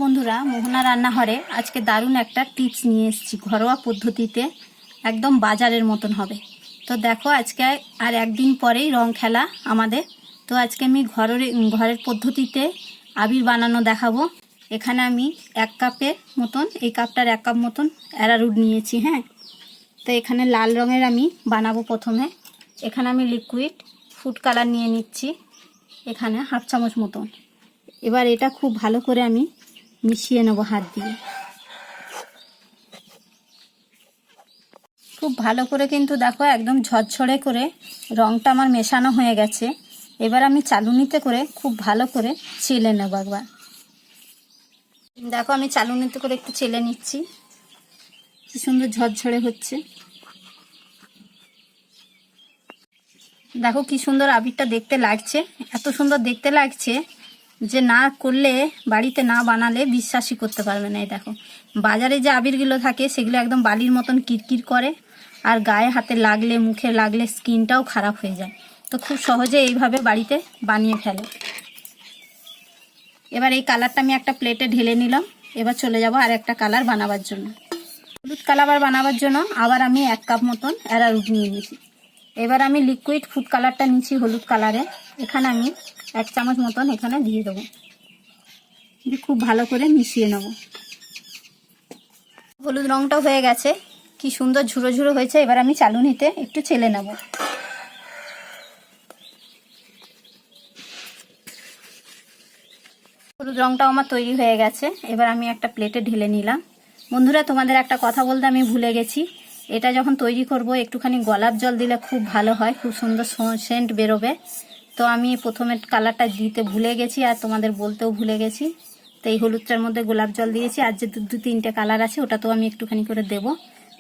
বন্ধুরা, মোহনা রান্নাঘরে আজকে দারুণ একটা টিপস নিয়ে এসেছি। ঘরোয়া পদ্ধতিতে একদম বাজারের মতন হবে। তো দেখো, আজকে আর একদিন পরেই রং খেলা আমাদের। তো আজকে আমি ঘরের পদ্ধতিতে আবির বানানো দেখাবো। এখানে আমি 1 কাপের মতন, এই কাপটার 1 কাপ মতন অ্যারারুট নিয়েছি। হ্যাঁ, তো এখানে লাল রঙের আমি বানাবো প্রথমে। এখানে আমি লিকুইড ফুড কালার নিয়ে নিচ্ছি, এখানে 1/2 চামচ মতন। এবার এটা খুব ভালো করে আমি মিশিয়ে নেব হাত দিয়ে। খুব ভালো করে কিন্তু দেখো, একদম ঝরঝরে করে রংটা আমার মেশানো হয়ে গেছে। এবার আমি চালুনিতে করে খুব ভালো করে চেলে নেব একবার। দেখো, আমি চালুনিতে করে একটু চেলে নিচ্ছি। কি সুন্দর ঝরঝরে হচ্ছে। দেখো কি সুন্দর আবিরটা দেখতে লাগছে। এত সুন্দর দেখতে লাগছে যে না করলে, বাড়িতে না বানালে বিশ্বাসই করতে পারবে না। এই দেখো, বাজারে যে আবিরগুলো থাকে সেগুলো একদম বালির মতন কিরকির করে, আর গায়ে হাতে লাগলে, মুখে লাগলে স্কিনটাও খারাপ হয়ে যায়। তো খুব সহজে এইভাবে বাড়িতে বানিয়ে ফেলে। এবার এই কালারটা আমি একটা প্লেটে ঢেলে নিলাম। এবার চলে যাব আর একটা কালার বানাবার জন্য। হলুদ কালার বানাবার জন্য আবার আমি 1 কাপ মতন অ্যারারুট নিয়ে নিয়েছি। এবার আমি লিকুইড ফুড কালারটা নিচ্ছি হলুদ কালারে। এখানে আমি 1 চামচ মতন এখানে দিয়ে দেবো। খুব ভালো করে মিশিয়ে নেব। হলুদ রংটাও হয়ে গেছে, কি সুন্দর ঝুরো ঝুরো হয়েছে। এবার আমি চালুনিতে একটু চেলে নেব। হলুদ রংটাও আমার তৈরি হয়ে গেছে। এবার আমি একটা প্লেটে ঢেলে নিলাম। বন্ধুরা, তোমাদের একটা কথা বলতে আমি ভুলে গেছি। এটা যখন তৈরি করব একটুখানি গোলাপ জল দিলে খুব ভালো হয়, খুব সুন্দর সেন্ট বেরোবে। তো আমি প্রথমে কালারটা দিতে ভুলে গেছি, আর তোমাদের বলতেও ভুলে গেছি। তো এই হলুদটার মধ্যে গোলাপ জল দিয়েছি, আর যে 2-3টে কালার আছে ওটা তো আমি একটুখানি করে দেব।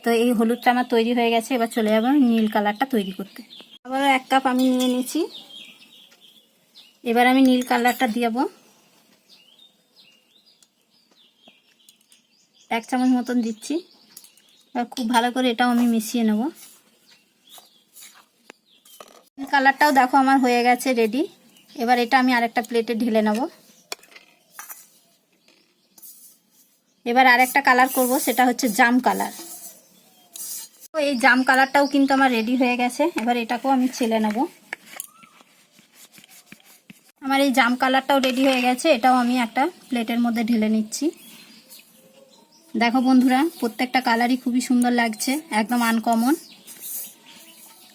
তো এই হলুদটা আমার তৈরি হয়ে গেছে। এবার চলে যাবো নীল কালারটা তৈরি করতে। আবার 1 কাপ আমি নিয়ে নিয়েছি। এবার আমি নীল কালারটা দেবো। 1 চামচ মতন দিচ্ছি। আর খুব ভালো করে এটাও আমি মিশিয়ে নেব। কালারটাও দেখো আমার হয়ে গেছে রেডি। এবার এটা আমি আরেকটা প্লেটে ঢেলে নেব। এবার আরেকটা কালার করব, সেটা হচ্ছে জাম কালার। তো এই জাম কালারটাও কিন্তু আমার রেডি হয়ে গেছে। এবার এটাকেও আমি ছেলে নেব। আমার এই জাম কালারটাও রেডি হয়ে গেছে, এটাও আমি একটা প্লেটের মধ্যে ঢেলে নিচ্ছি। দেখো বন্ধুরা, প্রত্যেকটা কালারই খুবই সুন্দর লাগছে, একদম আনকমন,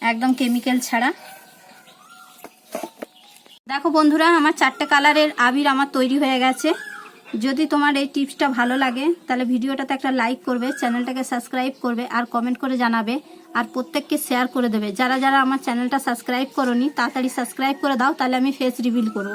একদম কেমিক্যাল ছাড়া। দেখো বন্ধুরা, আমার 4টে কালারের আবির আমার তৈরি হয়ে গেছে। যদি তোমার এই টিপসটা ভালো লাগে তাহলে ভিডিওটাতে একটা লাইক করবে, চ্যানেলটাকে সাবস্ক্রাইব করবে, আর কমেন্ট করে জানাবে, আর প্রত্যেককে শেয়ার করে দেবে। যারা যারা আমার চ্যানেলটা সাবস্ক্রাইব করোনি তাড়াতাড়ি সাবস্ক্রাইব করে দাও, তাহলে আমি ফেস রিভিল করব।